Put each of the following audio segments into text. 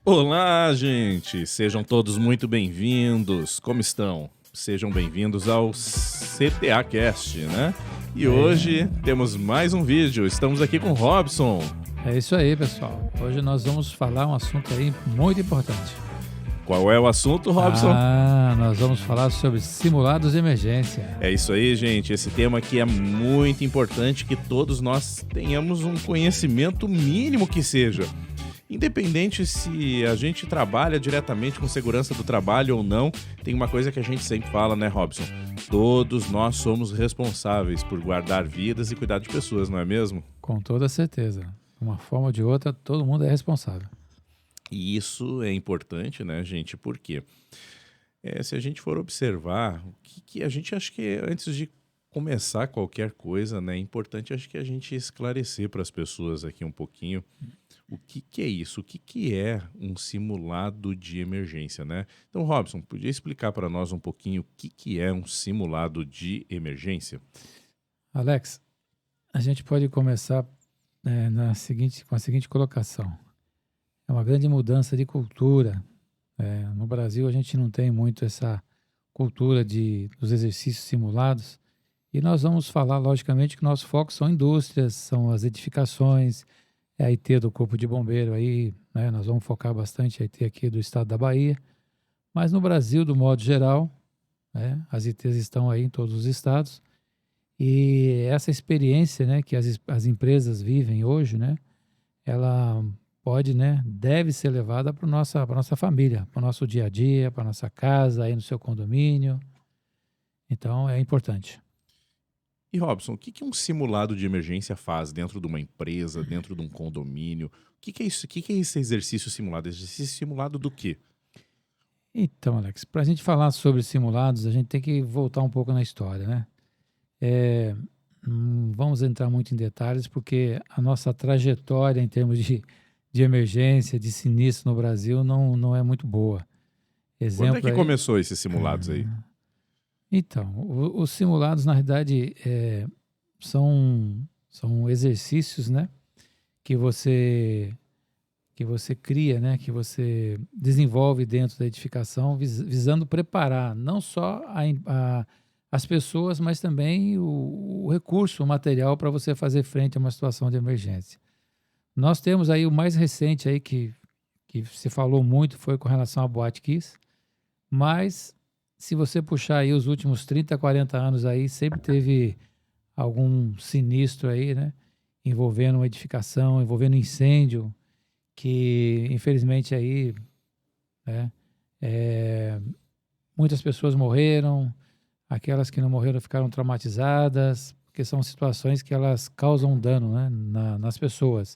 Olá, gente! Sejam todos muito bem-vindos. Como estão? Sejam bem-vindos ao CTA Cast, né? E hoje temos mais um vídeo. Estamos aqui com o Robson. É isso aí, pessoal. Hoje nós vamos falar um assunto aí muito importante. Qual é o assunto, Robson? Nós vamos falar sobre simulados de emergência. É isso aí, gente. Esse tema aqui é muito importante que todos nós tenhamos um conhecimento mínimo que seja. Independente se a gente trabalha diretamente com segurança do trabalho ou não, tem uma coisa que a gente sempre fala, né, Robson? Todos nós somos responsáveis por guardar vidas e cuidar de pessoas, não é mesmo? Com toda certeza. De uma forma ou de outra, todo mundo é responsável. E isso é importante, né, gente? Por quê? Se a gente for observar, o que a gente acha que antes de começar qualquer coisa, né, é importante acho que a gente esclarecer para as pessoas aqui um pouquinho o que é isso, o que é um simulado de emergência, né? Então, Robson, podia explicar para nós um pouquinho o que é um simulado de emergência? Alex, a gente pode começar com a seguinte colocação. É uma grande mudança de cultura. No Brasil, a gente não tem muito essa cultura dos exercícios simulados. E nós vamos falar, logicamente, que nosso foco são indústrias, são as edificações, é a IT do Corpo de Bombeiro aí, né? Nós vamos focar bastante a IT aqui do estado da Bahia. Mas no Brasil, do modo geral, né, as ITs estão aí em todos os estados. E essa experiência, né, que as empresas vivem hoje, né, ela pode, né, deve ser levada para nossa família, para o nosso dia a dia, para nossa casa, aí no seu condomínio. Então, é importante. E, Robson, o que um simulado de emergência faz dentro de uma empresa, dentro de um condomínio? O que é isso? O que é esse exercício simulado? Exercício simulado do quê? Então, Alex, para a gente falar sobre simulados, a gente tem que voltar um pouco na história, né? É, não vamos entrar muito em detalhes, porque a nossa trajetória em termos de emergência, de sinistro no Brasil não é muito boa. Quando é Exemplo que aí. começou esses simulados aí? Então, os simulados, na realidade, são exercícios, né, que você, que você cria, né, que você desenvolve dentro da edificação, visando preparar não só as pessoas, mas também o recurso, o material para você fazer frente a uma situação de emergência. Nós temos aí o mais recente aí que se falou muito foi com relação à Boate Kiss, mas se você puxar aí os últimos 30, 40 anos aí, sempre teve algum sinistro aí, né? Envolvendo uma edificação, envolvendo incêndio, que infelizmente aí, né? é, muitas pessoas morreram, aquelas que não morreram ficaram traumatizadas, porque são situações que elas causam dano, né? Nas pessoas.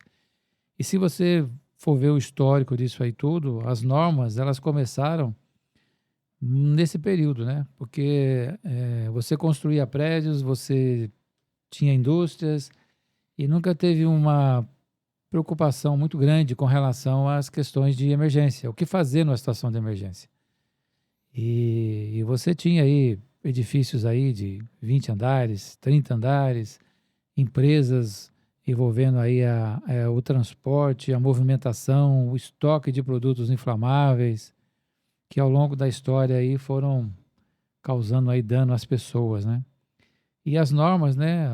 E se você for ver o histórico disso aí tudo, as normas, elas começaram nesse período, né? Porque você construía prédios, você tinha indústrias e nunca teve uma preocupação muito grande com relação às questões de emergência. O que fazer numa situação de emergência? E você tinha aí edifícios aí de 20 andares, 30 andares, empresas envolvendo aí o transporte, a movimentação, o estoque de produtos inflamáveis, que ao longo da história aí foram causando aí dano às pessoas, né? E as normas, né,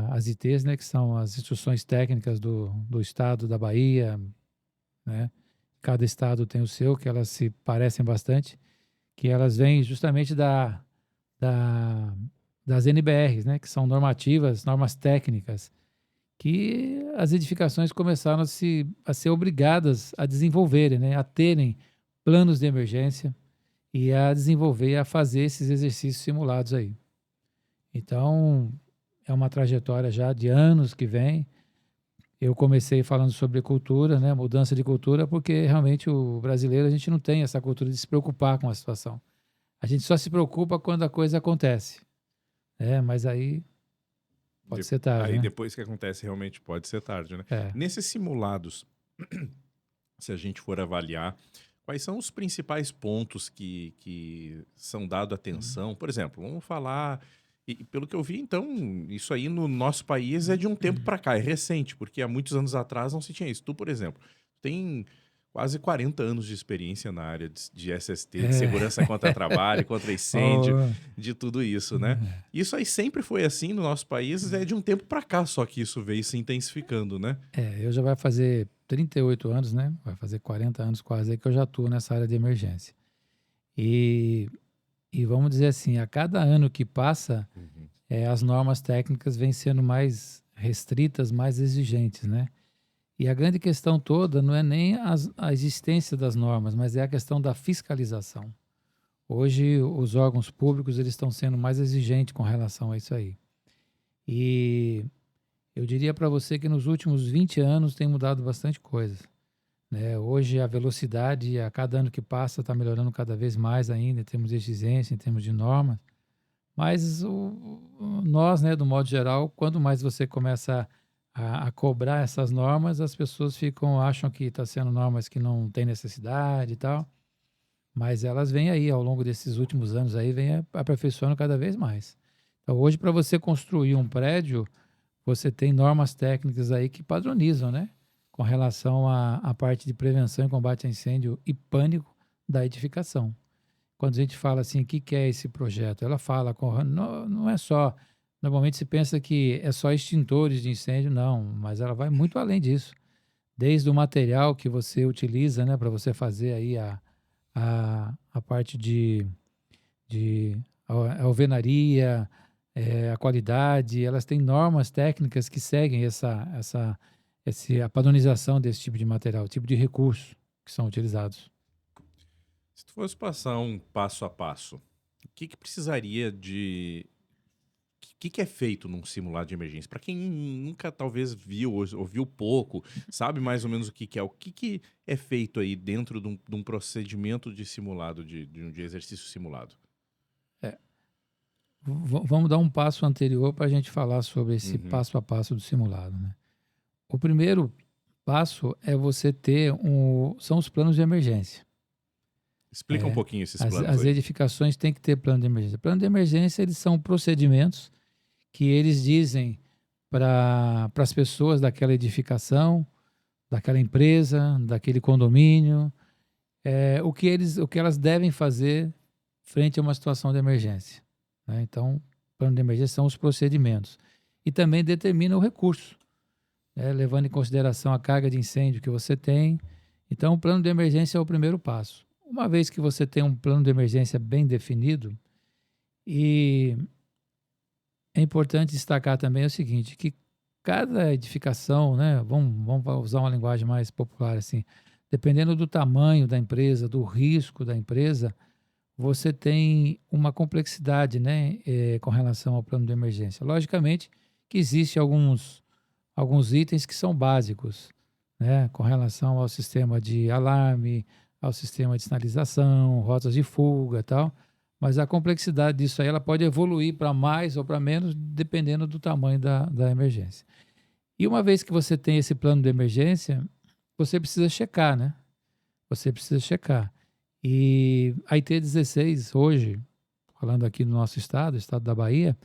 as ITs, né, que são as instruções técnicas do estado da Bahia, né? Cada estado tem o seu, que elas se parecem bastante, que elas vêm justamente da, das NBRs, né, que são normativas, normas técnicas, que as edificações começaram a ser obrigadas a desenvolverem, né, a terem planos de emergência e a desenvolver, a fazer esses exercícios simulados aí. Então, é uma trajetória já de anos que vem. Eu comecei falando sobre cultura, né, mudança de cultura, porque realmente o brasileiro, a gente não tem essa cultura de se preocupar com a situação. A gente só se preocupa quando a coisa acontece. Mas aí pode ser tarde, Aí né? depois que acontece realmente pode ser tarde, né? É. Nesses simulados, se a gente for avaliar, quais são os principais pontos que são dados atenção? Por exemplo, vamos falar E pelo que eu vi, então, isso aí no nosso país é de um tempo para cá, é recente, porque há muitos anos atrás não se tinha isso. Tu, por exemplo, tem quase 40 anos de experiência na área de SST, de É, segurança contra trabalho, contra incêndio, oh, de tudo isso, né? Isso aí sempre foi assim no nosso país, é de um tempo para cá só que isso veio se intensificando, né? eu já vai fazer 38 anos, né? Vai fazer 40 anos quase aí que eu já estou nessa área de emergência. E, e vamos dizer assim, a cada ano que passa, Uhum. as normas técnicas vêm sendo mais restritas, mais exigentes, né? E a grande questão toda não é nem a existência das normas, mas é a questão da fiscalização. Hoje, os órgãos públicos eles estão sendo mais exigentes com relação a isso aí. E eu diria para você que nos últimos 20 anos tem mudado bastante coisa, né? Hoje, a velocidade, a cada ano que passa, está melhorando cada vez mais ainda, em termos de exigência, em termos de normas. Mas nós, né, do modo geral, quanto mais você começa a cobrar essas normas, as pessoas acham que está sendo normas que não tem necessidade e tal, mas elas vêm aí, ao longo desses últimos anos aí, vêm aperfeiçoando cada vez mais. Então, hoje, para você construir um prédio, você tem normas técnicas aí que padronizam, né? Com relação à parte de prevenção e combate a incêndio e pânico da edificação. Quando a gente fala assim, o que que é esse projeto? Ela fala, não é só, normalmente se pensa que é só extintores de incêndio, não, mas ela vai muito além disso. Desde o material que você utiliza, né, para você fazer aí a parte de a alvenaria, a qualidade, elas têm normas técnicas que seguem a padronização desse tipo de material, tipo de recurso que são utilizados. Se tu fosse passar um passo a passo, o que que precisaria de que é feito num simulado de emergência? Para quem nunca talvez viu ou ouviu pouco, sabe mais ou menos o que que é. O que que é feito aí dentro de um procedimento de simulado, de exercício simulado? É, vamos dar um passo anterior para a gente falar sobre esse Uhum. passo a passo do simulado, né? O primeiro passo é você são os planos de emergência. Explica um É, pouquinho esses as, planos as aí. edificações têm que ter plano de emergência. Plano de emergência, eles são procedimentos que eles dizem para as pessoas daquela edificação, daquela empresa, daquele condomínio, o que elas devem fazer frente a uma situação de emergência, né? Então, plano de emergência são os procedimentos. E também determina o recurso, né, levando em consideração a carga de incêndio que você tem. Então, o plano de emergência é o primeiro passo. Uma vez que você tem um plano de emergência bem definido, e é importante destacar também o seguinte, que cada edificação, né, vamos usar uma linguagem mais popular assim, dependendo do tamanho da empresa, do risco da empresa, você tem uma complexidade, né, com relação ao plano de emergência. Logicamente que existem alguns itens que são básicos, né, com relação ao sistema de alarme, ao sistema de sinalização, rotas de fuga e tal, mas a complexidade disso aí ela pode evoluir para mais ou para menos, dependendo do tamanho da emergência. E uma vez que você tem esse plano de emergência, você precisa checar, né? Você precisa checar. E a IT16 hoje, falando aqui no nosso estado, estado da Bahia,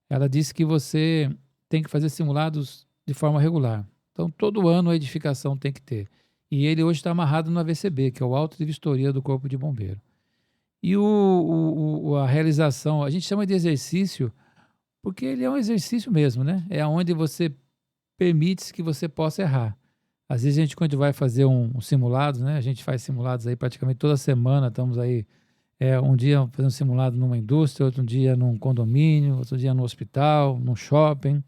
ela disse que você tem que fazer simulados de forma regular. Então, todo ano a edificação tem que ter. E ele hoje está amarrado no AVCB, que é o Auto de Vistoria do Corpo de Bombeiro. E a realização, a gente chama de exercício, porque ele é um exercício mesmo, né? É onde você permite que você possa errar. Às vezes a gente, quando vai fazer um simulado, né? A gente faz simulados aí praticamente toda semana, estamos aí um dia fazendo simulado numa indústria, outro dia num condomínio, outro dia no hospital, num shopping.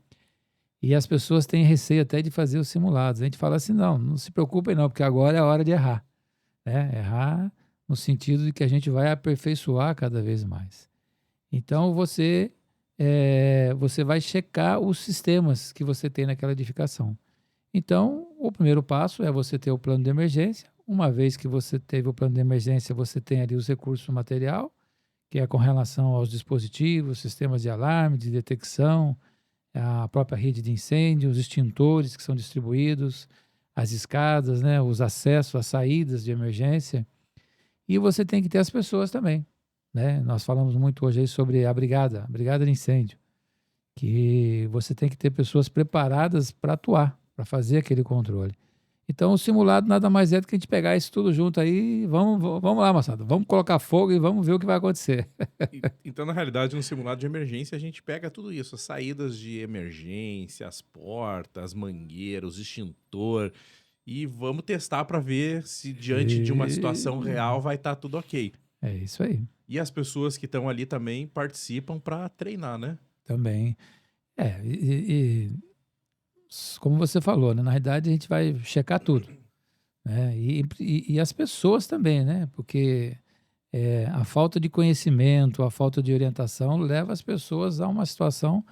E as pessoas têm receio até de fazer os simulados. A gente fala assim, não se preocupem não, porque agora é a hora de errar, né? Errar no sentido de que a gente vai aperfeiçoar cada vez mais. Então você vai checar os sistemas que você tem naquela edificação. Então, o primeiro passo é você ter o plano de emergência. Uma vez que você teve o plano de emergência, você tem ali os recursos material, que é com relação aos dispositivos, sistemas de alarme, de detecção, a própria rede de incêndio, os extintores que são distribuídos, as escadas, né, os acessos, as saídas de emergência. E você tem que ter as pessoas também, né? Nós falamos muito hoje aí sobre a brigada de incêndio. que você tem que ter pessoas preparadas para atuar, para fazer aquele controle. Então, o simulado nada mais é do que a gente pegar isso tudo junto aí, vamos lá, moçada, vamos colocar fogo e vamos ver o que vai acontecer. Então, na realidade, no simulado de emergência, a gente pega tudo isso, as saídas de emergência, as portas, as mangueiras, o extintor, e vamos testar para ver se diante de uma situação E... real vai estar tudo ok. É isso aí, E as pessoas que estão ali também participam para treinar, né? também. Como você falou, né? Na realidade a gente vai checar tudo, né? E as pessoas também, né? Porque a falta de conhecimento, a falta de orientação leva as pessoas a uma situação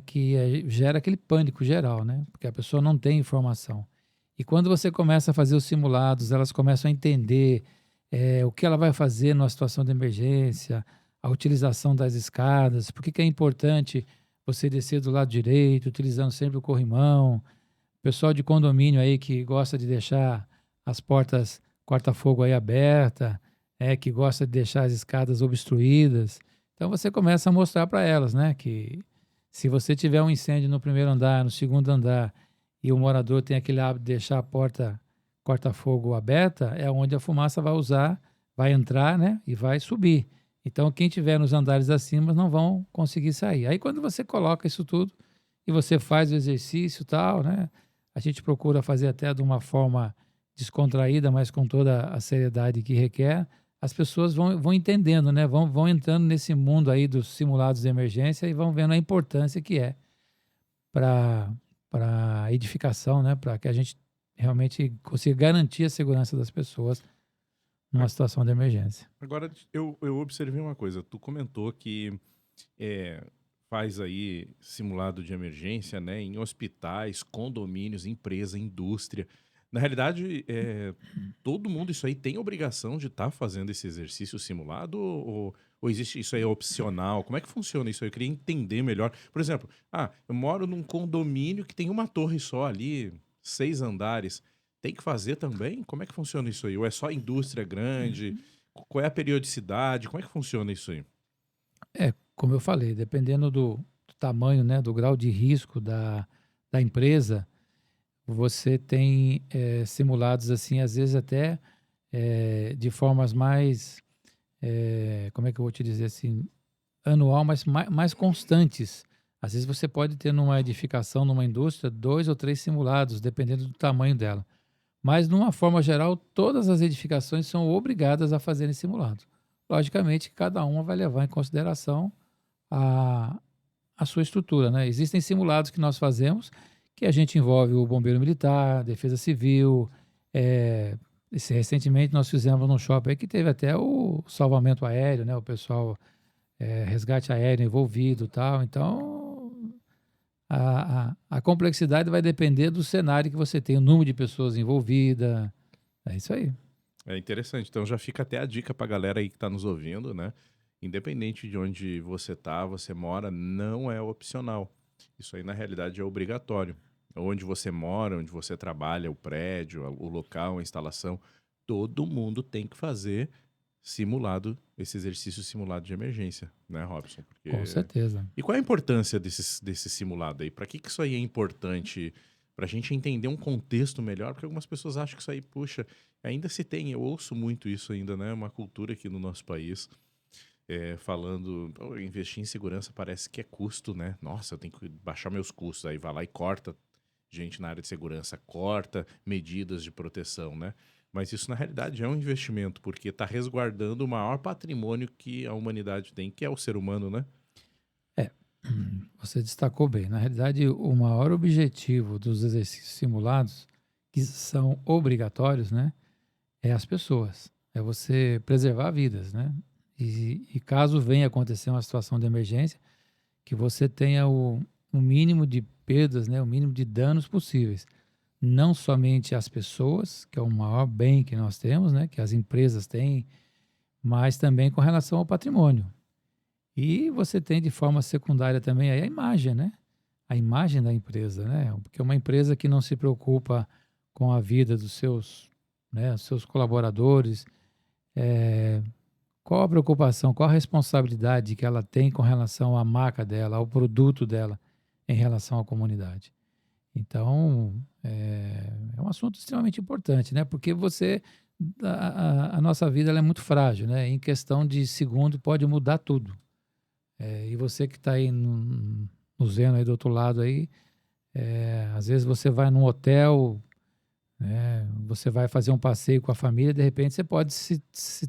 que gera aquele pânico geral, né? Porque a pessoa não tem informação. E quando você começa a fazer os simulados, elas começam a entender o que ela vai fazer numa situação de emergência, a utilização das escadas, por que que é importante você descer do lado direito, utilizando sempre o corrimão. Pessoal de condomínio aí que gosta de deixar as portas corta-fogo aí aberta, que gosta de deixar as escadas obstruídas. Então você começa a mostrar para elas, né, que se você tiver um incêndio no primeiro andar, no segundo andar, e o morador tem aquele hábito de deixar a porta corta-fogo aberta, é onde a fumaça vai entrar, né, e vai subir. Então quem tiver nos andares acima não vão conseguir sair. Aí quando você coloca isso tudo e você faz o exercício e tal, né, a gente procura fazer até de uma forma descontraída, mas com toda a seriedade que requer, as pessoas vão entendendo, né? Vão entrando nesse mundo aí dos simulados de emergência e vão vendo a importância que é para a edificação, né? Para que a gente realmente consiga garantir a segurança das pessoas numa situação de emergência. Agora, eu observei uma coisa. Tu comentou que é, faz aí simulado de emergência, né, em hospitais, condomínios, empresa, indústria. Na realidade, todo mundo isso aí tem obrigação de estar fazendo esse exercício simulado ou existe isso aí é opcional? Como é que funciona isso aí? Eu queria entender melhor. Por exemplo, eu moro num condomínio que tem uma torre só ali, 6 andares. Tem que fazer também? Como é que funciona isso aí? Ou é só indústria grande? Qual é a periodicidade? Como é que funciona isso aí? Como eu falei, dependendo do tamanho, né, do grau de risco da empresa, você tem simulados assim, às vezes até de formas mais, como é que eu vou te dizer assim, anual, mas mais constantes. Às vezes você pode ter numa edificação, numa indústria, 2 ou 3 simulados, dependendo do tamanho dela. Mas, de uma forma geral, todas as edificações são obrigadas a fazerem simulado. Logicamente, cada uma vai levar em consideração a, a sua estrutura, né? Existem simulados que nós fazemos que a gente envolve o bombeiro militar, defesa civil. Recentemente nós fizemos num shopping aí que teve até o salvamento aéreo, né? O pessoal, resgate aéreo envolvido e tal. Então, a complexidade vai depender do cenário que você tem, o número de pessoas envolvidas. É isso aí. É interessante. Então já fica até a dica pra galera aí que tá nos ouvindo, né? Independente de onde você tá, você mora, não é opcional. Isso aí na realidade é obrigatório. Onde você mora, onde você trabalha, o prédio, o local, a instalação, todo mundo tem que fazer simulado, esse exercício simulado de emergência, né, Robson? Com certeza. E qual é a importância desse simulado aí? Para que isso aí é importante? Para a gente entender um contexto melhor? Porque algumas pessoas acham que isso aí, puxa, ainda se tem, eu ouço muito isso ainda, né? Uma cultura aqui no nosso país, falando, investir em segurança parece que é custo, né? Nossa, eu tenho que baixar meus custos. Aí vai lá e corta gente na área de segurança, corta medidas de proteção, né? Mas isso na realidade é um investimento, porque está resguardando o maior patrimônio que a humanidade tem, que é o ser humano, né? É, você destacou bem. Na realidade, o maior objetivo dos exercícios simulados, que são obrigatórios, né, é as pessoas. É você preservar vidas, né? E caso venha acontecer uma situação de emergência, que você tenha o mínimo de perdas, né, o mínimo de danos possíveis. Não somente as pessoas, que é o maior bem que nós temos, né, que as empresas têm, mas também com relação ao patrimônio. E você tem de forma secundária também aí a imagem, né? A imagem da empresa, né? Porque uma empresa que não se preocupa com a vida dos seus, né, seus colaboradores, qual a preocupação, qual a responsabilidade que ela tem com relação à marca dela, ao produto dela em relação à comunidade. Então, é um assunto extremamente importante, né? Porque a nossa vida ela é muito frágil, né? Em questão de segundo pode mudar tudo. E você que está aí nos vendo aí do outro lado aí, às vezes você vai num hotel, né? Você vai fazer um passeio com a família, de repente você pode se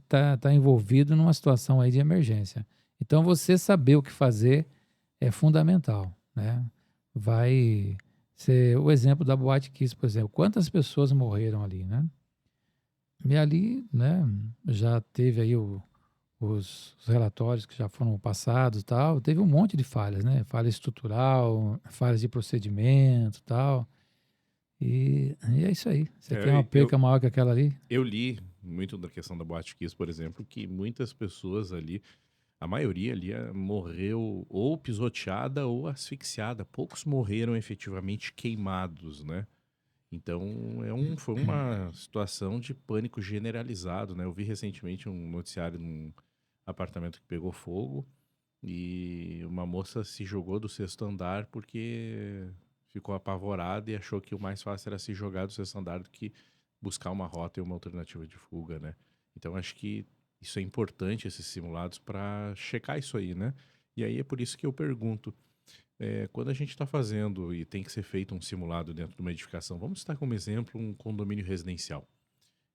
tá envolvido numa situação aí de emergência. Então você saber o que fazer é fundamental, né? Vai ser o exemplo da Boate Kiss, por exemplo. Quantas pessoas morreram ali, né? E ali, né, já teve aí os relatórios que já foram passados e tal, teve um monte de falhas, né? Falha estrutural, falhas de procedimento e tal. E é isso aí. Você tem uma É, perca maior que aquela ali? eu li muito da questão da Boate Kiss, por exemplo, que muitas pessoas ali, a maioria ali morreu ou pisoteada ou asfixiada. Poucos morreram efetivamente queimados, né? Então, foi uma situação de pânico generalizado, né? Eu vi recentemente um noticiário de um apartamento que pegou fogo e uma moça se jogou do sexto andar porque ficou apavorada e achou que o mais fácil era se jogar do sexto andar do que buscar uma rota e uma alternativa de fuga, né? Então, acho que isso é importante, esses simulados, para checar isso aí, né? E aí é por isso que eu pergunto, quando a gente está fazendo e tem que ser feito um simulado dentro de uma edificação, vamos citar como exemplo um condomínio residencial,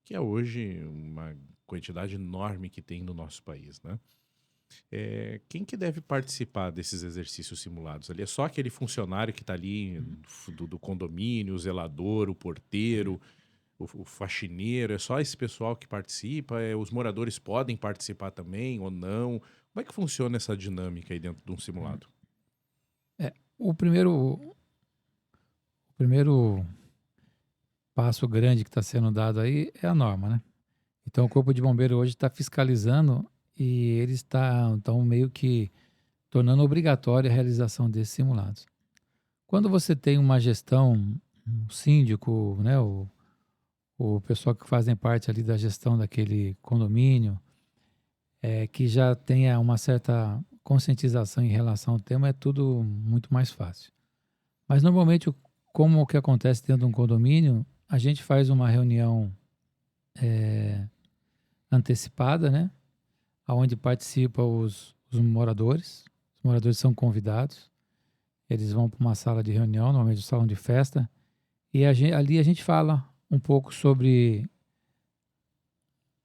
que é hoje uma quantidade enorme que tem no nosso país, né? Quem que deve participar desses exercícios simulados? Ali é só aquele funcionário que está ali do condomínio, o zelador, o porteiro, o faxineiro, é só esse pessoal que participa? Os moradores podem participar também ou não? Como é que funciona essa dinâmica aí dentro de um simulado? O primeiro passo grande que está sendo dado aí é a norma, né? Então o Corpo de Bombeiro hoje está fiscalizando e eles estão meio que tornando obrigatória a realização desses simulados. Quando você tem uma gestão, um síndico, né, o pessoal que fazem parte ali da gestão daquele condomínio, que já tenha uma certa conscientização em relação ao tema, é tudo muito mais fácil. Mas normalmente, como o que acontece dentro de um condomínio, a gente faz uma reunião antecipada, né, onde participam os moradores. Os moradores são convidados, eles vão para uma sala de reunião, normalmente um salão de festa, e ali a gente fala um pouco sobre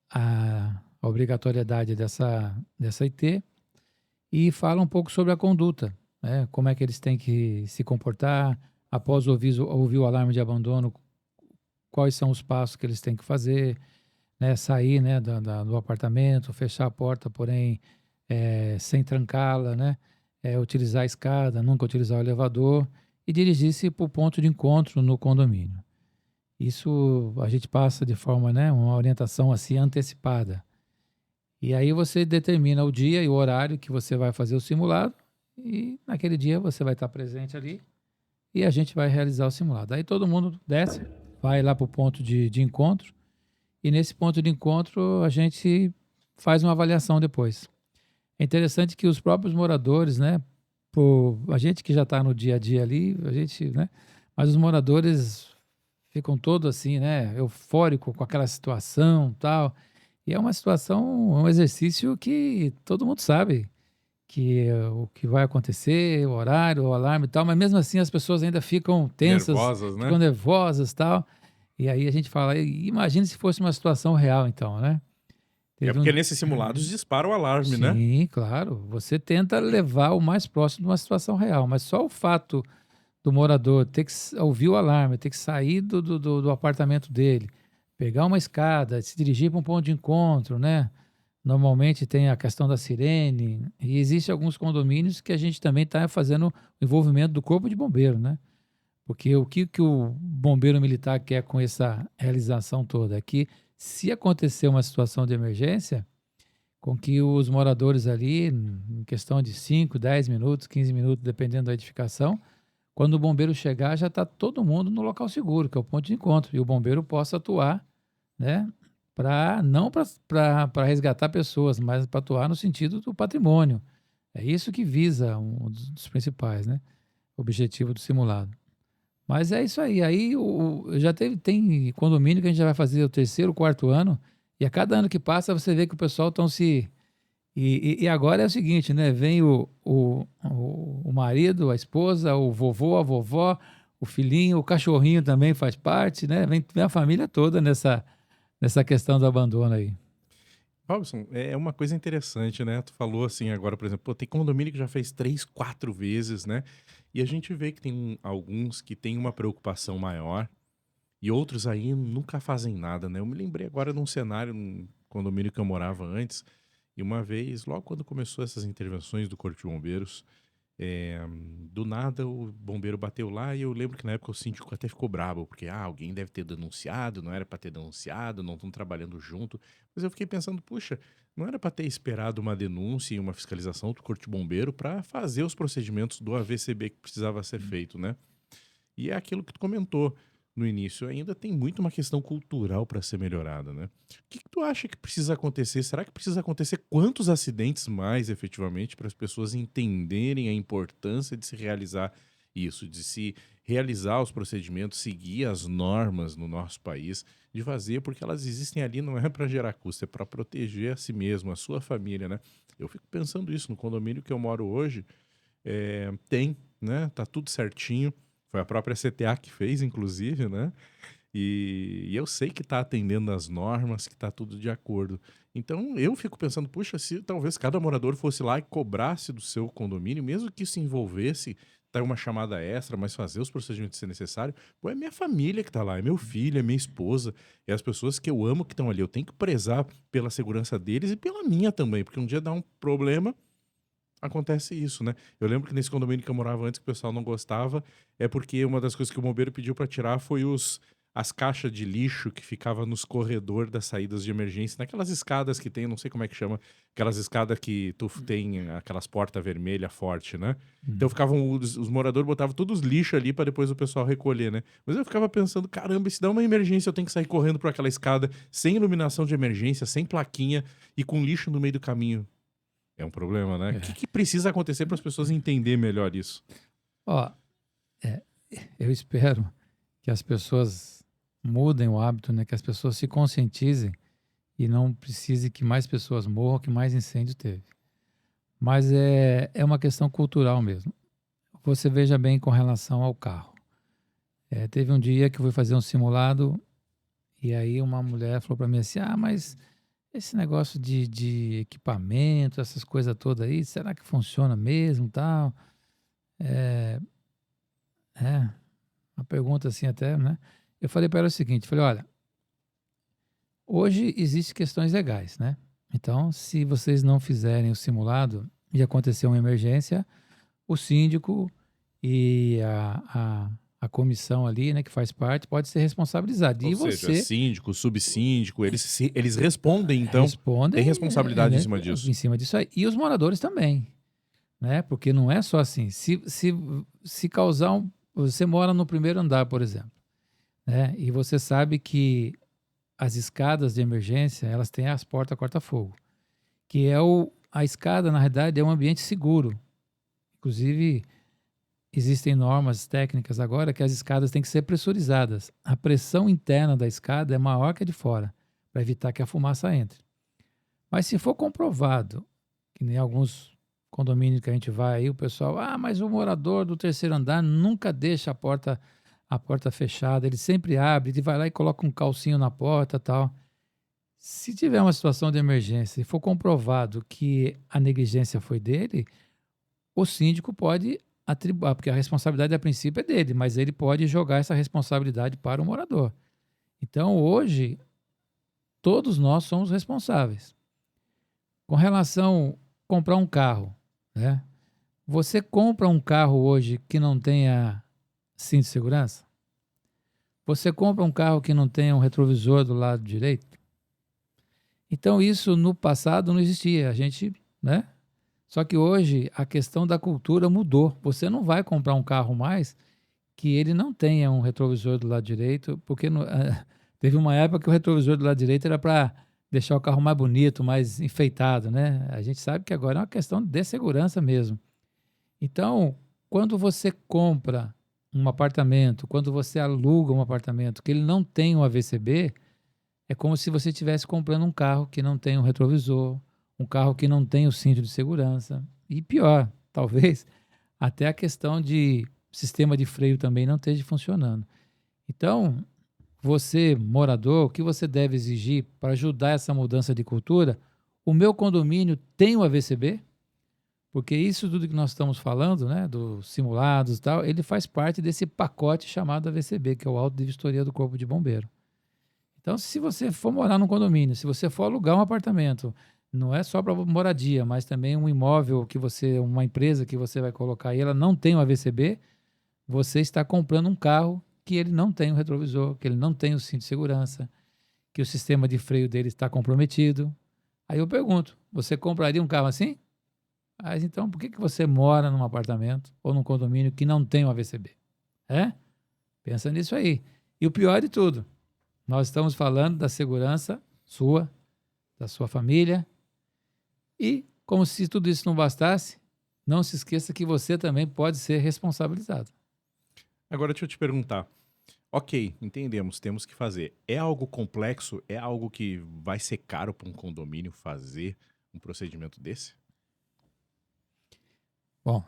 a obrigatoriedade dessa IT e fala um pouco sobre a conduta, né? Como é que eles têm que se comportar após ouvir o alarme de abandono, quais são os passos que eles têm que fazer, né? Sair, né, do apartamento, fechar a porta, porém sem trancá-la, né? Utilizar a escada, nunca utilizar o elevador e dirigir-se para o ponto de encontro no condomínio. Isso a gente passa de forma, né, uma orientação assim antecipada. E aí você determina o dia e o horário que você vai fazer o simulado e naquele dia você vai estar presente ali e a gente vai realizar o simulado. Aí todo mundo desce, vai lá para o ponto de encontro e nesse ponto de encontro a gente faz uma avaliação depois. É interessante que os próprios moradores, né, a gente que já está no dia a dia ali, a gente, né, mas os moradores ficam todos assim, né, eufóricos com aquela situação, tal. E é uma situação, um exercício que todo mundo sabe que o que vai acontecer, o horário, o alarme e tal, mas mesmo assim as pessoas ainda ficam tensas, Nervosas, ficam né? nervosas, tal. E aí a gente fala, imagine se fosse uma situação real, então, né? É Teve porque um, nesses simulados dispara o alarme, né? sim, claro. Você tenta levar o mais próximo de uma situação real, mas só o fato do morador ter que ouvir o alarme, ter que sair do apartamento dele, pegar uma escada, se dirigir para um ponto de encontro, né? Normalmente tem a questão da sirene, e existe alguns condomínios que a gente também está fazendo o envolvimento do corpo de bombeiro, né? Porque o que o bombeiro militar quer com essa realização toda é que, se acontecer uma situação de emergência, com que os moradores ali, em questão de 5, 10 minutos, 15 minutos, dependendo da edificação, quando o bombeiro chegar, já está todo mundo no local seguro, que é o ponto de encontro, e o bombeiro possa atuar, né, não para resgatar pessoas, mas para atuar no sentido do patrimônio. É isso que visa um dos principais, né? Objetivo do simulado. Mas é isso aí. Aí já tem condomínio que a gente já vai fazer o terceiro, quarto ano, e a cada ano que passa você vê que o pessoal estão se. E agora é o seguinte, né? Vem o marido, a esposa, o vovô, a vovó, o filhinho, o cachorrinho também faz parte, né? Vem a família toda nessa questão do abandono aí. Robson, é uma coisa interessante, né? Tu falou assim agora, por exemplo, pô, tem condomínio que já fez 3, 4 vezes, né? E a gente vê que tem alguns que têm uma preocupação maior e outros aí nunca fazem nada, né? Eu me lembrei agora de um cenário num condomínio que eu morava antes, e uma vez, logo quando começou essas intervenções do Corpo de Bombeiros, é, do nada o bombeiro bateu lá e eu lembro que na época o síndico até ficou brabo, porque alguém deve ter denunciado, não era para ter denunciado, não estão trabalhando junto. Mas eu fiquei pensando, puxa, não era para ter esperado uma denúncia e uma fiscalização do Corpo de Bombeiro para fazer os procedimentos do AVCB que precisava ser feito, né? E é aquilo que tu comentou no início, ainda tem muito uma questão cultural para ser melhorada, né? O que tu acha que precisa acontecer? Será que precisa acontecer quantos acidentes mais efetivamente para as pessoas entenderem a importância de se realizar isso, de se realizar os procedimentos, seguir as normas no nosso país, de fazer, porque elas existem ali não é para gerar custo, é para proteger a si mesmo, a sua família, né? Eu fico pensando isso no condomínio que eu moro hoje, tem, né? Tá tudo certinho. Foi a própria CTA que fez, inclusive, né? E eu sei que está atendendo às normas, que está tudo de acordo. Então eu fico pensando, puxa, se talvez cada morador fosse lá e cobrasse do seu condomínio, mesmo que isso envolvesse dar uma chamada extra, mas fazer os procedimentos se necessário, pô, é minha família que está lá, é meu filho, é minha esposa, é as pessoas que eu amo que estão ali. Eu tenho que prezar pela segurança deles e pela minha também, porque um dia dá um problema, acontece isso, né? Eu lembro que nesse condomínio que eu morava antes, que o pessoal não gostava, é porque uma das coisas que o bombeiro pediu para tirar foi as caixas de lixo que ficava nos corredores das saídas de emergência, naquelas escadas que tem, não sei como é que chama, aquelas escadas que tu tem aquelas portas vermelhas forte, né? Então ficavam os moradores botavam todos os lixos ali para depois o pessoal recolher, né? Mas eu ficava pensando, caramba, se dá uma emergência, eu tenho que sair correndo por aquela escada sem iluminação de emergência, sem plaquinha e com lixo no meio do caminho. É um problema, né? O que precisa acontecer para as pessoas entenderem melhor isso? Ó, eu espero que as pessoas mudem o hábito, né? Que as pessoas se conscientizem e não precise que mais pessoas morram, que mais incêndio teve. Mas é uma questão cultural mesmo. Você veja bem com relação ao carro. Teve um dia que eu fui fazer um simulado e aí uma mulher falou para mim assim, mas esse negócio de equipamento, essas coisas todas aí, será que funciona mesmo, tal? Uma pergunta assim até, né? Eu falei para ela o seguinte, falei, olha, hoje existem questões legais, né? Então, se vocês não fizerem o simulado e acontecer uma emergência, o síndico e a comissão ali, né, que faz parte, pode ser responsabilizado. Ou E seja, você síndico, subsíndico, eles respondem, então, tem respondem responsabilidade em cima disso. em cima disso aí. E os moradores também, né? Porque não é só assim. Se causar você mora no primeiro andar, por exemplo, né? E você sabe que as escadas de emergência, elas têm as portas corta-fogo, que a escada, na realidade, é um ambiente seguro. Inclusive, existem normas técnicas agora que as escadas têm que ser pressurizadas. A pressão interna da escada é maior que a de fora, para evitar que a fumaça entre. Mas se for comprovado, que nem alguns condomínios que a gente vai aí, o pessoal, mas o morador do terceiro andar nunca deixa a porta fechada, ele sempre abre, ele vai lá e coloca um calcinho na porta, tal. Se tiver uma situação de emergência e for comprovado que a negligência foi dele, o síndico pode atribuir, porque a responsabilidade a princípio é dele, mas ele pode jogar essa responsabilidade para o morador. Então, hoje, todos nós somos responsáveis. Com relação a comprar um carro, né? Você compra um carro hoje que não tenha cinto de segurança? Você compra um carro que não tenha um retrovisor do lado direito? Então isso no passado não existia, a gente, né? Só que hoje a questão da cultura mudou. Você não vai comprar um carro mais que ele não tenha um retrovisor do lado direito, porque Teve uma época que o retrovisor do lado direito era para deixar o carro mais bonito, mais enfeitado, né? A gente sabe que agora é uma questão de segurança mesmo. Então, quando você compra um apartamento, quando você aluga um apartamento que ele não tem um AVCB, é como se você estivesse comprando um carro que não tem um retrovisor, um carro que não tem o cinto de segurança. E pior, talvez, até a questão de sistema de freio também não esteja funcionando. Então, você, morador, o que você deve exigir para ajudar essa mudança de cultura? O meu condomínio tem o AVCB? Porque isso tudo que nós estamos falando, né, dos simulados e tal, ele faz parte desse pacote chamado AVCB, que é o Auto de Vistoria do Corpo de Bombeiro. Então, se você for morar num condomínio, se você for alugar um apartamento, não é só para moradia, mas também um imóvel que você, uma empresa que você vai colocar e ela não tem o AVCB, você está comprando um carro que ele não tem o retrovisor, que ele não tem o cinto de segurança, que o sistema de freio dele está comprometido. Aí eu pergunto, você compraria um carro assim? Mas então, por que que você mora num apartamento ou num condomínio que não tem o AVCB? É? Pensa nisso aí. E o pior de tudo, nós estamos falando da segurança sua, da sua família, e como se tudo isso não bastasse, não se esqueça que você também pode ser responsabilizado. Agora deixa eu te perguntar. Ok, entendemos, temos que fazer. É algo complexo? É algo que vai ser caro para um condomínio fazer um procedimento desse? Bom,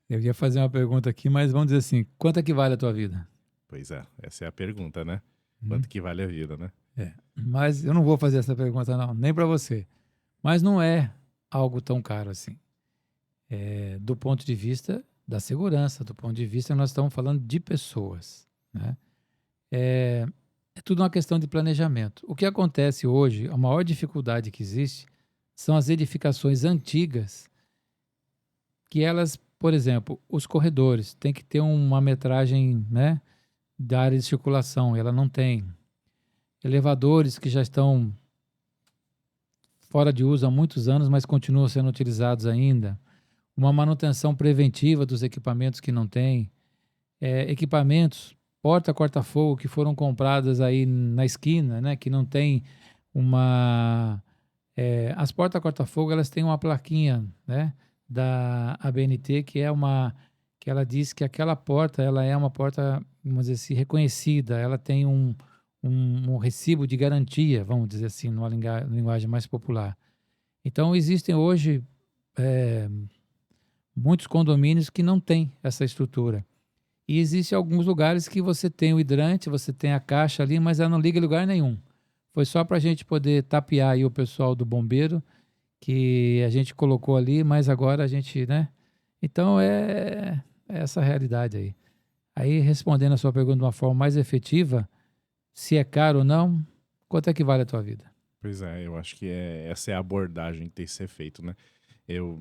eu ia fazer uma pergunta aqui, mas vamos dizer assim, quanto é que vale a tua vida? Pois é, essa é a pergunta, né? Hum? Quanto que vale a vida, né? É, mas eu não vou fazer essa pergunta não, nem para você. Mas não é algo tão caro assim. É, do ponto de vista da segurança, do ponto de vista nós estamos falando de pessoas, né? É, é tudo uma questão de planejamento. O que acontece hoje, a maior dificuldade que existe são as edificações antigas, que elas, por exemplo, os corredores têm que ter uma metragem, né, da área de circulação, ela não tem. Elevadores que já estão fora de uso há muitos anos, mas continuam sendo utilizados ainda. Uma manutenção preventiva dos equipamentos que não tem. Equipamentos porta-corta-fogo que foram compradas aí na esquina, né, que não tem uma... as porta-corta-fogo, elas têm uma plaquinha, né, da ABNT, que é uma... que ela diz que aquela porta, ela é uma porta, vamos dizer assim, reconhecida, ela tem um recibo de garantia, vamos dizer assim, numa linguagem mais popular. Então, existem hoje muitos condomínios que não têm essa estrutura. E existem alguns lugares que você tem o hidrante, você tem a caixa ali, mas ela não liga em lugar nenhum. Foi só para a gente poder tapear aí o pessoal do bombeiro, que a gente colocou ali, mas agora a gente, né? Então é essa a realidade aí. Aí, respondendo a sua pergunta de uma forma mais efetiva, se é caro ou não, quanto é que vale a tua vida? Pois é, eu acho que essa é a abordagem que tem que ser feito, né? Eu,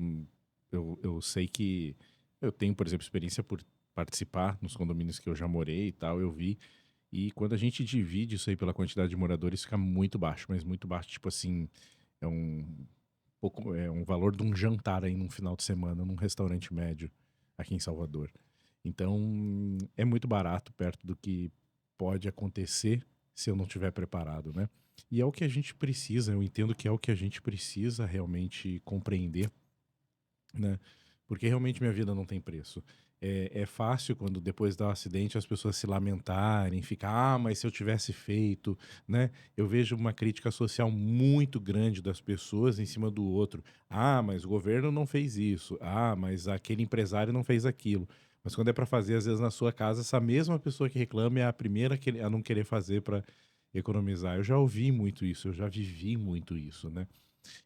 eu sei que eu tenho, por exemplo, experiência por participar nos condomínios que eu já morei e tal, eu vi. E quando a gente divide isso aí pela quantidade de moradores, fica muito baixo, mas muito baixo, tipo assim, é é um valor de um jantar aí num final de semana, num restaurante médio aqui em Salvador. Então, é muito barato perto do que pode acontecer se eu não estiver preparado, né? E é o que a gente precisa, eu entendo que é o que a gente precisa realmente compreender, né? Porque realmente minha vida não tem preço. É fácil quando depois do acidente as pessoas se lamentarem, ficar, mas se eu tivesse feito, né? Eu vejo uma crítica social muito grande das pessoas em cima do outro. Ah, mas o governo não fez isso. Ah, mas aquele empresário não fez aquilo. Mas quando é para fazer, às vezes na sua casa, essa mesma pessoa que reclama é a primeira a não querer fazer para economizar. Eu já ouvi muito isso, eu já vivi muito isso, né?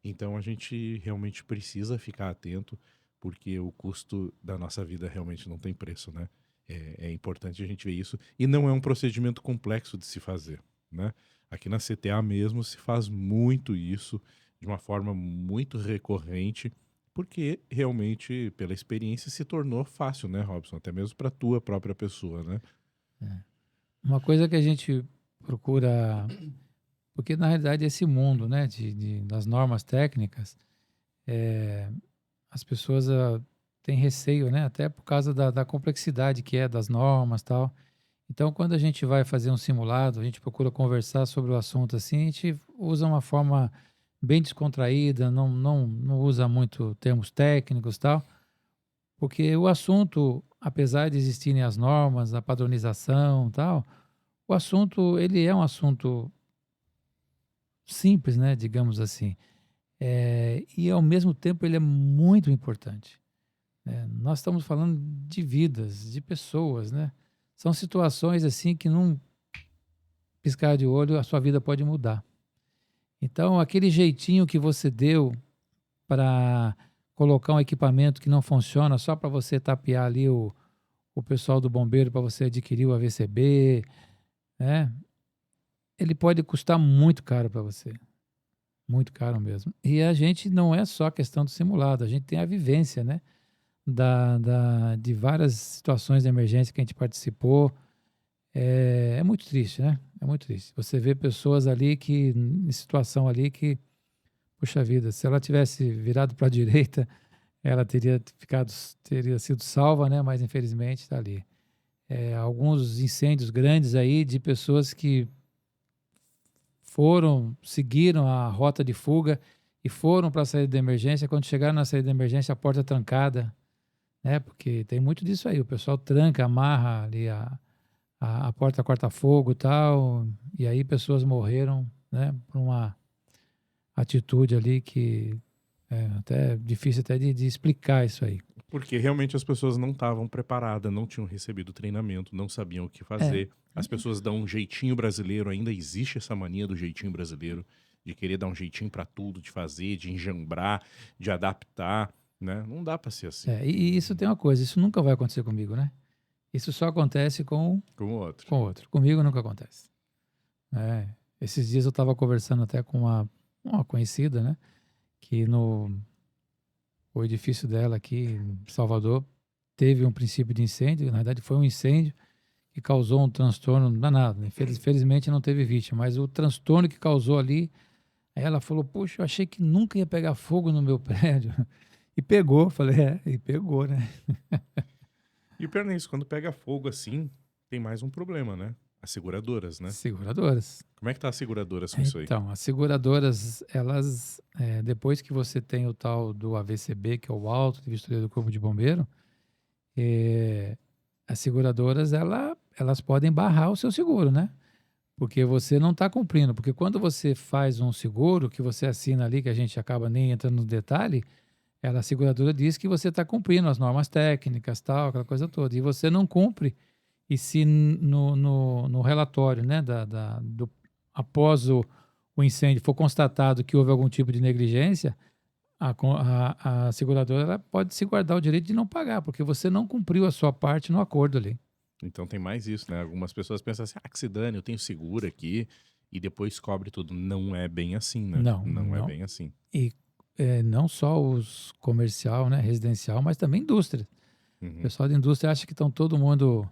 Então a gente realmente precisa ficar atento, porque o custo da nossa vida realmente não tem preço, né? É importante a gente ver isso. E não é um procedimento complexo de se fazer, né? Aqui na CTA mesmo se faz muito isso, de uma forma muito recorrente, porque realmente, pela experiência, se tornou fácil, né, Robson? Até mesmo para tua própria pessoa, né? Uma coisa que a gente procura, porque na realidade esse mundo, né, das normas técnicas, as pessoas têm receio, né, até por causa da complexidade que é das normas e tal. Então, quando a gente vai fazer um simulado, a gente procura conversar sobre o assunto assim, a gente usa uma forma bem descontraída, não usa muito termos técnicos e tal, porque o assunto, apesar de existirem as normas, a padronização e tal, o assunto, ele é um assunto simples, né, digamos assim. E ao mesmo tempo ele é muito importante, né? Nós estamos falando de vidas, de pessoas, né? São situações assim que num piscar de olho a sua vida pode mudar. Então, aquele jeitinho que você deu para colocar um equipamento que não funciona só para você tapear ali o pessoal do bombeiro para você adquirir o AVCB, né? Ele pode custar muito caro para você, muito caro mesmo. E a gente não é só questão do simulado, a gente tem a vivência, né? De várias situações de emergência que a gente participou. É muito triste, né? É muito triste. Você vê pessoas ali que, em situação ali que, puxa vida, se ela tivesse virado para a direita, ela teria sido salva, né? Mas infelizmente está ali. Alguns incêndios grandes aí de pessoas que seguiram a rota de fuga e foram para a saída de emergência. Quando chegaram na saída de emergência, a porta trancada, né? Porque tem muito disso aí. O pessoal tranca, amarra ali a porta corta-fogo e tal, e aí pessoas morreram, né? Por uma atitude ali que é até difícil até de explicar isso aí. Porque realmente as pessoas não estavam preparadas, não tinham recebido treinamento, não sabiam o que É, fazer. As pessoas dão um jeitinho brasileiro, ainda existe essa mania do jeitinho brasileiro, de querer dar um jeitinho pra tudo, de fazer, de enjambrar, de adaptar, né? Não dá pra ser assim, e isso tem uma coisa, isso nunca vai acontecer comigo, né? Isso só acontece como o outro. com outro. Comigo nunca acontece. É, esses dias eu estava conversando até com uma conhecida, né? Que no o edifício dela aqui em Salvador teve um princípio de incêndio, na verdade foi um incêndio que causou um transtorno danado, né? Felizmente não teve vítima, mas o transtorno que causou ali, aí ela falou, puxa, eu achei que nunca ia pegar fogo no meu prédio. E pegou, falei, e pegou, né? E o pior não é isso, quando pega fogo assim, tem mais um problema, né? As seguradoras, né? Seguradoras. Como é que tá as seguradoras com isso aí? Então, as seguradoras, elas, depois que você tem o tal do AVCB, que é o Auto de Vistoria do Corpo de Bombeiro, as seguradoras, elas podem barrar o seu seguro, né? Porque você não está cumprindo. Porque quando você faz um seguro, que você assina ali, que a gente acaba nem entrando no detalhe, a seguradora diz que você está cumprindo as normas técnicas, tal, aquela coisa toda. E você não cumpre, e se no relatório, né, após o incêndio for constatado que houve algum tipo de negligência, a seguradora ela pode se guardar o direito de não pagar, porque você não cumpriu a sua parte no acordo ali. Então tem mais isso, né? Algumas pessoas pensam assim, que se dane, eu tenho seguro aqui, e depois cobre tudo. Não é bem assim, né? Não, Não é não. bem assim. E não só os comercial, né, residencial, mas também indústria. O Uhum. pessoal da indústria acha que estão todo mundo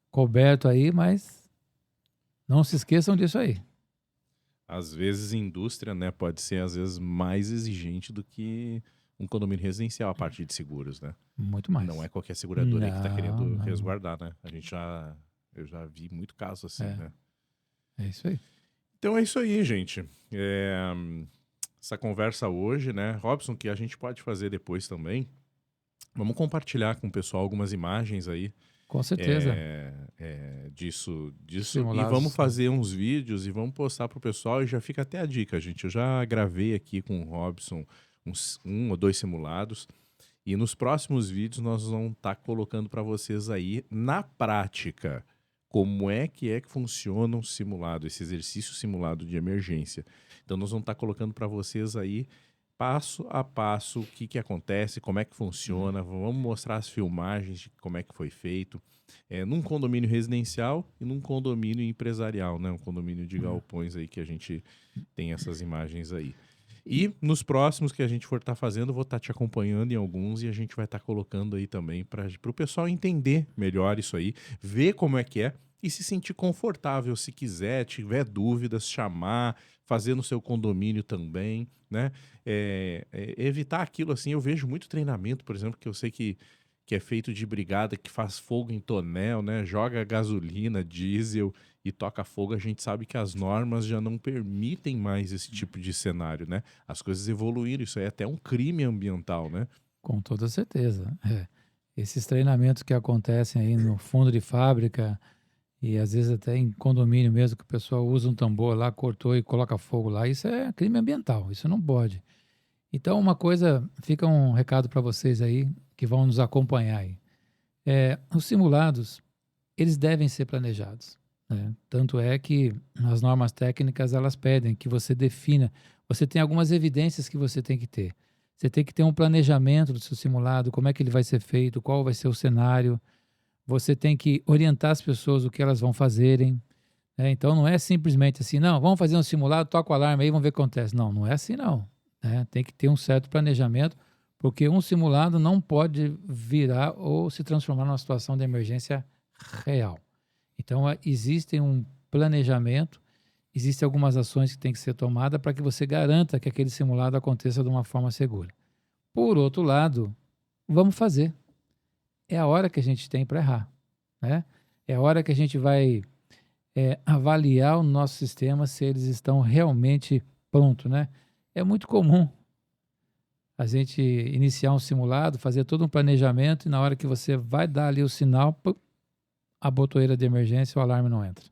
coberto aí, mas não se esqueçam disso aí. Às vezes, indústria, né, pode ser às vezes mais exigente do que um condomínio residencial, a parte de seguros, né? Muito Não mais. é qualquer seguradora aí que tá Não, querendo não. resguardar, né? Eu já vi muito caso assim, É, né? é isso aí. Então é isso aí, gente. Essa conversa hoje, né, Robson, que a gente pode fazer depois também. Vamos compartilhar com o pessoal algumas imagens aí Com certeza. disso e vamos Simulados. fazer uns vídeos e vamos postar pro pessoal e já fica até a dica, gente. Eu já gravei aqui com o Robson um ou dois simulados e nos próximos vídeos nós vamos estar colocando para vocês aí na prática como é que funciona um simulado, esse exercício simulado de emergência. Então nós vamos estar colocando para vocês aí passo a passo o que acontece, como é que funciona, vamos mostrar as filmagens de como é que foi feito, num condomínio residencial e num condomínio empresarial, né? Um condomínio de galpões aí que a gente tem essas imagens aí. E nos próximos que a gente for estar fazendo, eu vou estar te acompanhando em alguns e a gente vai estar colocando aí também para o pessoal entender melhor isso aí, ver como é que é e se sentir confortável, se quiser, tiver dúvidas, chamar, fazer no seu condomínio também, né? Evitar aquilo assim, eu vejo muito treinamento, por exemplo, que eu sei que que é feito de brigada, que faz fogo em tonel, né? Joga gasolina, diesel e toca fogo, a gente sabe que as normas já não permitem mais esse tipo de cenário, né? As coisas evoluíram, isso aí é até um crime ambiental, né? Com toda certeza. Esses treinamentos que acontecem aí no fundo de fábrica e às vezes até em condomínio mesmo, que o pessoal usa um tambor lá, cortou e coloca fogo lá, isso é crime ambiental, isso não pode. Então, uma coisa, fica um recado para vocês aí que vão nos acompanhar aí. Os simulados, eles devem ser planejados, né? Tanto é que as normas técnicas, elas pedem que você defina, você tem algumas evidências que você tem que ter. Você tem que ter um planejamento do seu simulado, como é que ele vai ser feito, qual vai ser o cenário. Você tem que orientar as pessoas o que elas vão fazerem, né? Então, não é simplesmente assim, não, vamos fazer um simulado, toca o alarme aí, vamos ver o que acontece. Não, não é assim não, né? Tem que ter um certo planejamento, porque um simulado não pode virar ou se transformar numa situação de emergência real. Então, existe um planejamento, existem algumas ações que têm que ser tomadas para que você garanta que aquele simulado aconteça de uma forma segura. Por outro lado, vamos fazer. É a hora que a gente tem para errar, né? É a hora que a gente vai avaliar o nosso sistema se eles estão realmente prontos, né? É muito comum a gente iniciar um simulado, fazer todo um planejamento e na hora que você vai dar ali o sinal, a botoeira de emergência, o alarme não entra.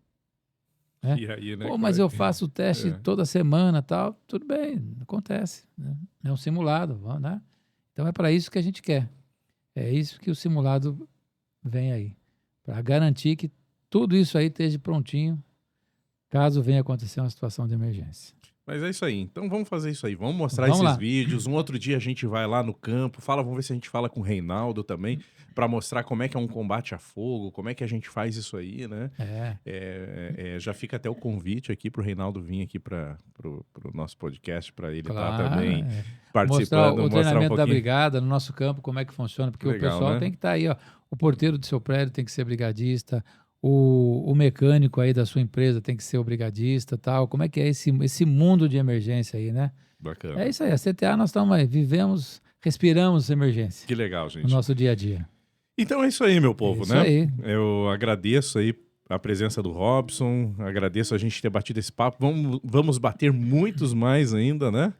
Né? E aí, né? Pô, mas eu faço o teste É. toda semana, tal, tudo bem, acontece, né? É um simulado, né? Então é para isso que a gente quer. É isso que o simulado vem aí, para garantir que tudo isso aí esteja prontinho, caso venha acontecer uma situação de emergência. Mas é isso aí. Então vamos fazer isso aí. Vamos mostrar Vamos esses lá. vídeos. Um outro dia a gente vai lá no campo. Vamos ver se a gente fala com o Reinaldo também, para mostrar como é que é um combate a fogo, como é que a gente faz isso aí, né? Já fica até o convite aqui para o Reinaldo vir aqui para o nosso podcast, para ele estar também Mostrar participando. o Mostrar um treinamento da pouquinho. brigada no nosso campo, como é que funciona, porque Legal, o pessoal né? tem que estar aí, ó. O porteiro do seu prédio tem que ser brigadista, o mecânico aí da sua empresa tem que ser o brigadista, tal. Como é que é esse mundo de emergência aí, né? Bacana. É isso aí, a CTA nós estamos aí, vivemos, respiramos emergência Que legal, gente. no nosso dia a dia. Então é isso aí, meu povo, Isso né? aí. Eu agradeço aí a presença do Robson, agradeço a gente ter batido esse papo. Vamos bater muitos mais ainda, né?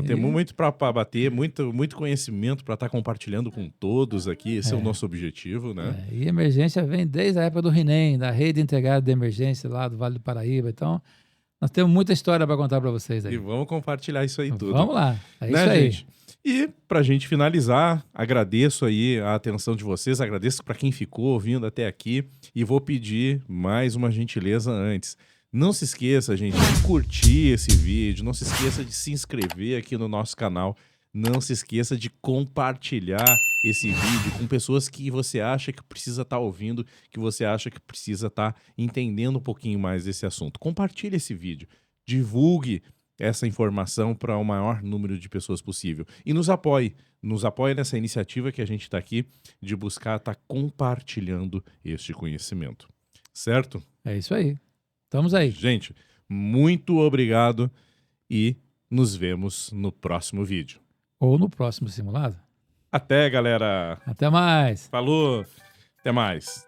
Temos muito para bater, muito conhecimento para estar compartilhando com todos aqui. Esse é o nosso objetivo, né? E emergência vem desde a época do RINEM, da Rede Integrada de Emergência lá do Vale do Paraíba. Então, nós temos muita história para contar para vocês aí. E vamos compartilhar isso aí tudo. Vamos lá, é né, isso aí. Gente? E pra gente finalizar, agradeço aí a atenção de vocês, agradeço para quem ficou ouvindo até aqui e vou pedir mais uma gentileza antes. Não se esqueça, gente, de curtir esse vídeo, não se esqueça de se inscrever aqui no nosso canal, não se esqueça de compartilhar esse vídeo com pessoas que você acha que precisa estar ouvindo, que você acha que precisa estar entendendo um pouquinho mais desse assunto. Compartilhe esse vídeo, divulgue essa informação para o maior número de pessoas possível. E nos apoie nessa iniciativa que a gente está aqui de buscar estar compartilhando este conhecimento. Certo? É isso aí. Estamos aí. Gente, muito obrigado e nos vemos no próximo vídeo. Ou no próximo simulado. Até, galera. Até mais. Falou. Até mais.